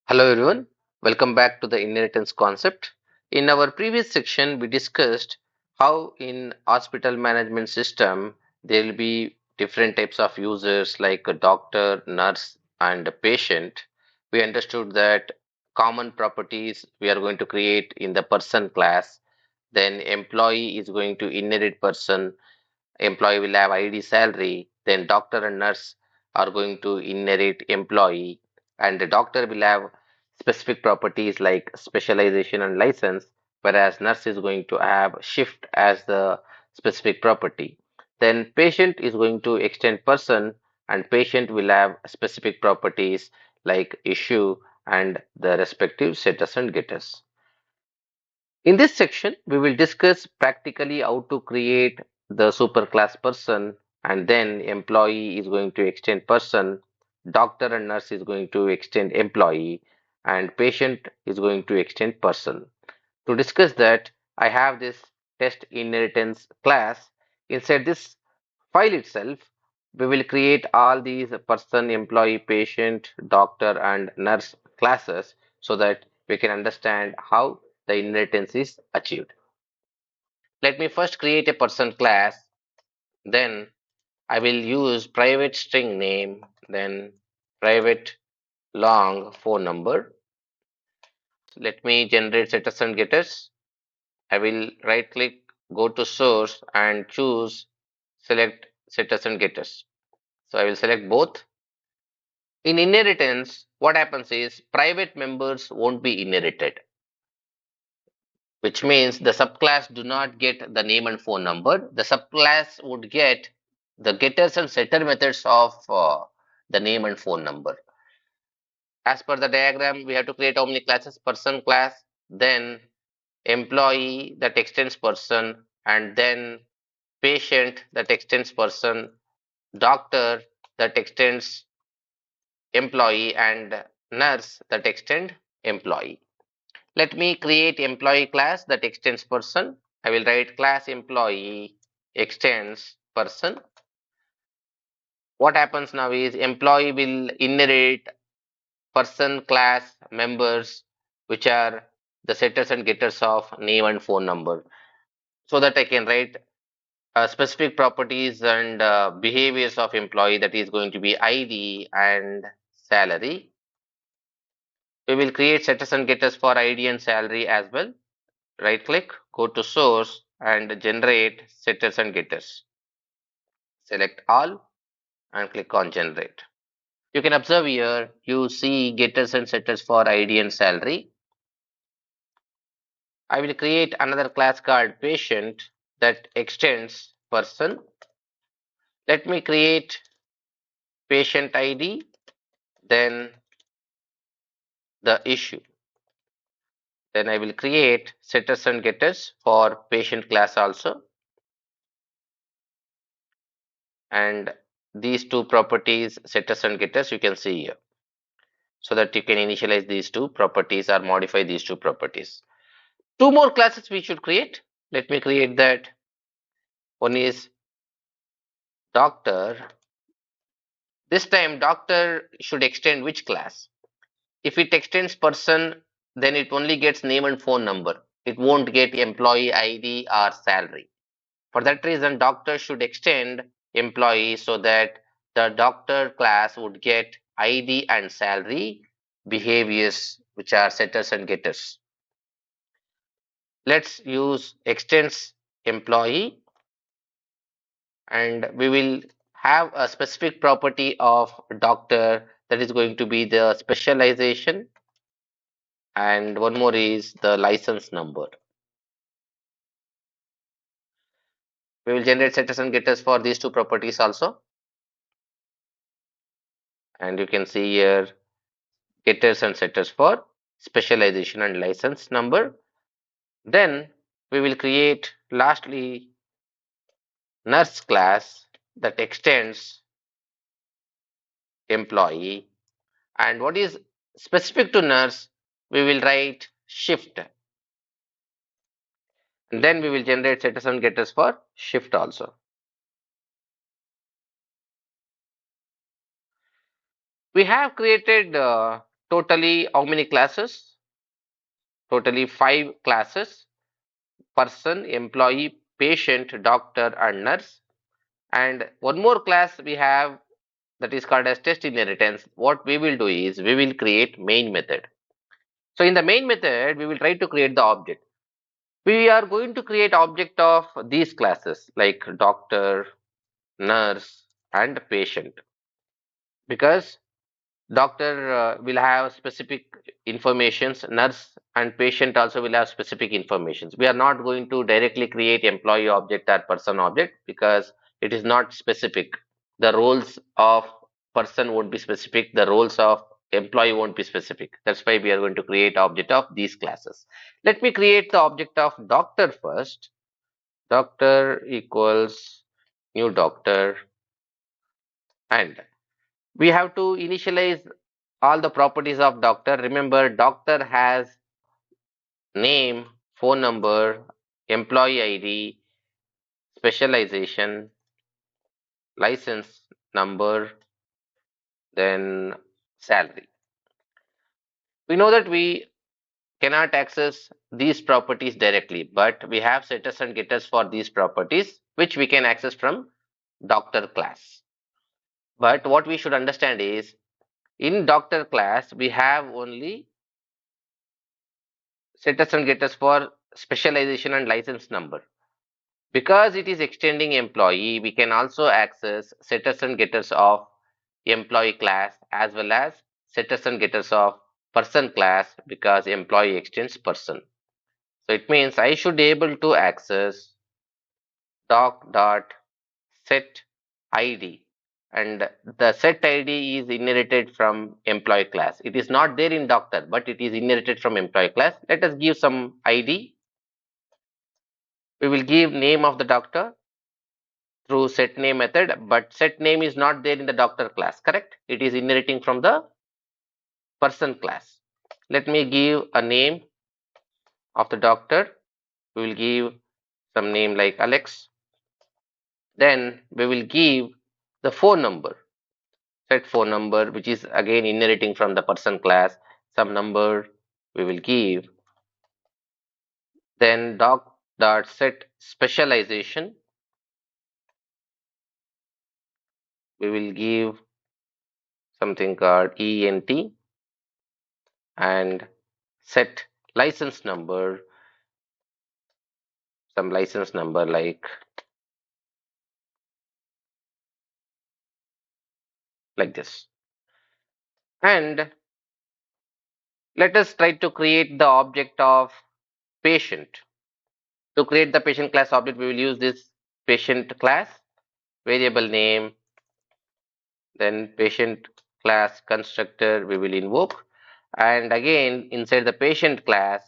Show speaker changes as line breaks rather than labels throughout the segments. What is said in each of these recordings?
Hello everyone, welcome back to the inheritance concept. In our previous section, we discussed how in hospital management system there will be different types of users like a doctor, nurse, and a patient. We understood that common properties we are going to create in the person class. Then employee is going to inherit person, employee will have ID salary, then doctor and nurse are going to inherit employee, and the doctor will have specific properties like specialization and license, whereas nurse is going to have shift as the specific property. Then patient is going to extend person, and patient will have specific properties like issue and the respective setters and getters. In this section, we will discuss practically how to create the superclass person, and then employee is going to extend person, doctor and nurse is going to extend employee, and patient is going to extend person. To discuss that, I have this test inheritance class. Inside this file itself, we will create all these person, employee, patient, doctor, and nurse classes so that we can understand how the inheritance is achieved. Let me first create a person class, then I will use private string name, then private long phone number. Let me generate setters and getters. I will right click, go to source and choose select setters and getters. So I will select both. In inheritance, what happens is private members won't be inherited, which means the subclass do not get the name and phone number. The subclass would get the getters and setter methods of the name and phone number. As per the diagram, we have to create how many classes? Person class, then employee that extends person, and then patient that extends person, doctor that extends employee, and nurse that extend employee. Let me create employee class that extends person. I will write class employee extends person. What happens now is employee will inherit person class members, which are the setters and getters of name and phone number, so that I can write specific properties and behaviors of employee, that is going to be ID and salary. We will create setters and getters for ID and salary as well. Right click, go to source and generate setters and getters. Select all and click on generate. You can observe here, you see getters and setters for ID and salary. I will create another class called patient that extends person. Let me create patient ID, then the issue. Then I will create setters and getters for patient class also. And these two properties, setters and getters, you can see here, so that you can initialize these two properties or modify these two properties. Two more classes we should create. Let me create that. One is doctor. This time doctor should extend which class? If it extends person, then it only gets name and phone number. It won't get employee ID or salary. For that reason, doctor should extend employee so that the doctor class would get ID and salary behaviors, which are setters and getters. Let's use extends employee, and we will have a specific property of doctor, that is going to be the specialization, and one more is the license number. We will generate setters and getters for these two properties also, and you can see here getters and setters for specialization and license number. Then we will create lastly nurse class that extends employee, and what is specific to nurse, we will write shift, and then we will generate setters and getters for shift also. We have created totally how many classes? Totally five classes: person, employee, patient, doctor, and nurse. And one more class we have that is called as test inheritance. What we will do is we will create main method. So in the main method, we will try to create the object. We are going to create object of these classes like doctor, nurse, and patient, because doctor will have specific informations, nurse and patient also will have specific informations. We are not going to directly create employee object or person object because it is not specific. The roles of person won't be specific, the roles of employee won't be specific. That's why we are going to create object of these classes. Let me create the object of doctor first. Doctor equals new doctor, and we have to initialize all the properties of doctor. Remember, doctor has name, phone number, employee ID, specialization, license number, then salary. We know that we cannot access these properties directly, but we have setters and getters for these properties, which we can access from doctor class. But what we should understand is in doctor class, we have only setters and getters for specialization and license number. Because it is extending employee, we can also access setters and getters of employee class as well as setters and getters of person class because employee extends person. So it means I should be able to access doc dot set ID, and the set ID is inherited from employee class. It is not there in doctor, but it is inherited from employee class. Let us give some ID. We will give name of the doctor through set name method, but set name is not there in the doctor class, correct? It is inheriting from the person class. Let me give a name of the doctor. We will give some name like Alex. Then we will give the phone number, set phone number, which is again inheriting from the person class. Some number we will give. Then doc dot set specialization. We will give something called ENT, and set license number, some license number like this. And let us try to create the object of patient. To create the patient class object, we will use this patient class, variable name, then patient class constructor we will invoke. And again, inside the patient class,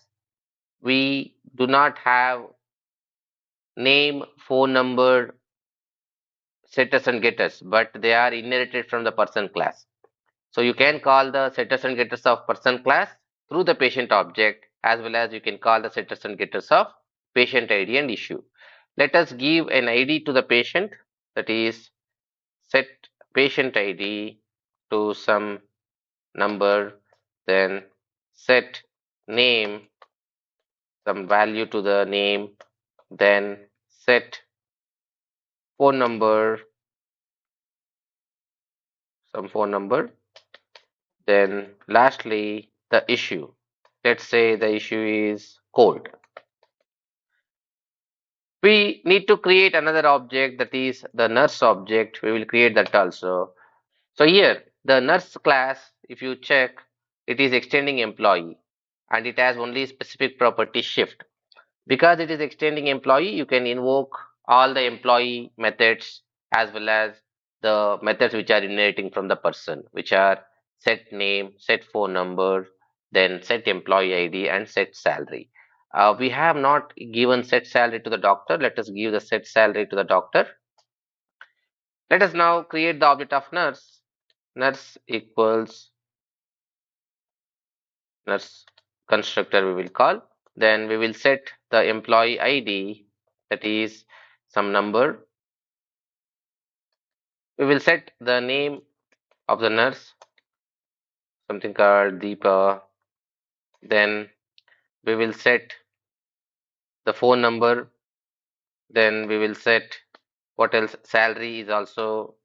we do not have name, phone number, setters and getters, but they are inherited from the person class. So you can call the setters and getters of person class through the patient object, as well as you can call the setters and getters of patient ID and issue. Let us give an ID to the patient, that is set patient ID to some number, then set name, some value to the name, then set phone number, some phone number, then lastly the issue. Let's say the issue is cold. We need to create another object, that is the nurse object. We will create that also. So here the nurse class, if you check, it is extending employee and it has only specific property shift. Because it is extending employee, you can invoke all the employee methods as well as the methods which are inheriting from the person, which are set name, set phone number, then set employee ID and set salary. We have not given set salary to the doctor. Let us give the set salary to the doctor. Let us now create the object of nurse. Nurse equals nurse constructor we will call. Then we will set the employee ID, that is some number. We will set the name of the nurse. something called Deepa. Then we will set the phone number. Then we will set what else? Salary is also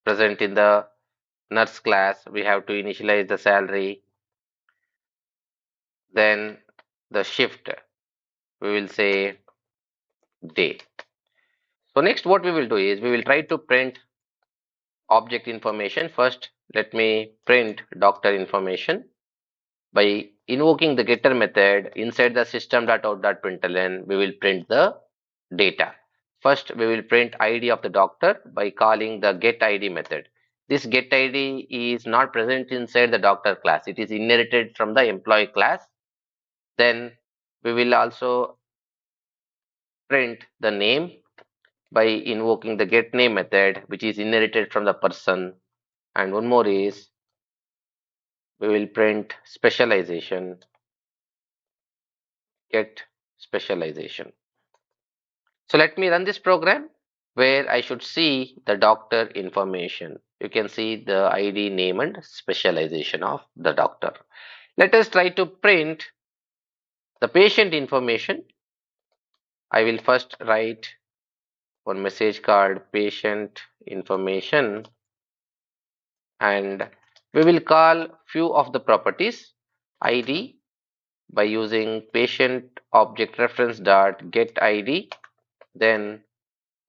present in the nurse class. We have to initialize the salary. Then the shift, we will say day. So next what we will do is we will try to print object information. First, let me print doctor information. By invoking the getter method inside the system.out.println, we will print the data. First, we will print ID of the doctor by calling the getID method. This getID is not present inside the doctor class. It is inherited from the employee class. Then we will also print the name by invoking the getName method, which is inherited from the person. And one more is we will print specialization, get specialization. So let me run this program where I should see the doctor information. You can see the ID, name and specialization of the doctor. Let us try to print the patient information. I will first write one message called patient information, and we will call few of the properties ID by using patient object reference dot get ID, then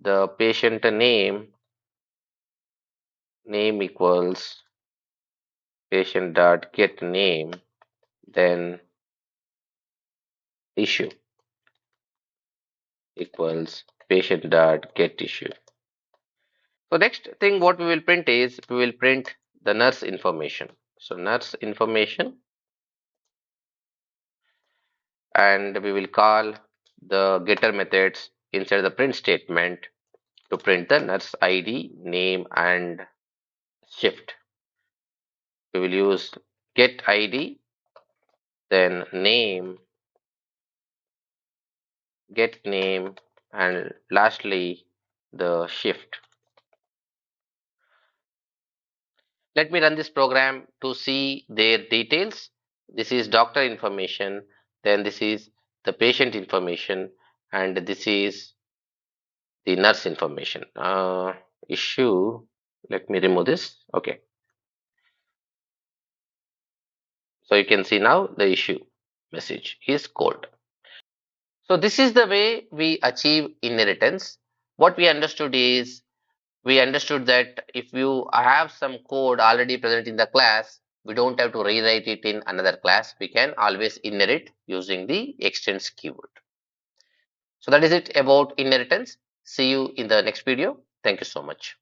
the patient name equals patient dot get name, then issue equals patient dot get issue. So next thing what we will print is we will print the nurse information. So nurse information, and we will call the getter methods inside the print statement to print the nurse ID, name and shift. We will use get ID, then name, get name, and lastly the shift. Let me run this program to see their details. This is doctor information, then this is the patient information, and this is the nurse information. Issue, let me remove this. Okay, so you can see now the issue message is cold. So this is the way we achieve inheritance. What we understood is we understood that if you have some code already present in the class, we don't have to rewrite it in another class. We can always inherit using the extends keyword. So that is it about inheritance. See you in the next video. Thank you so much.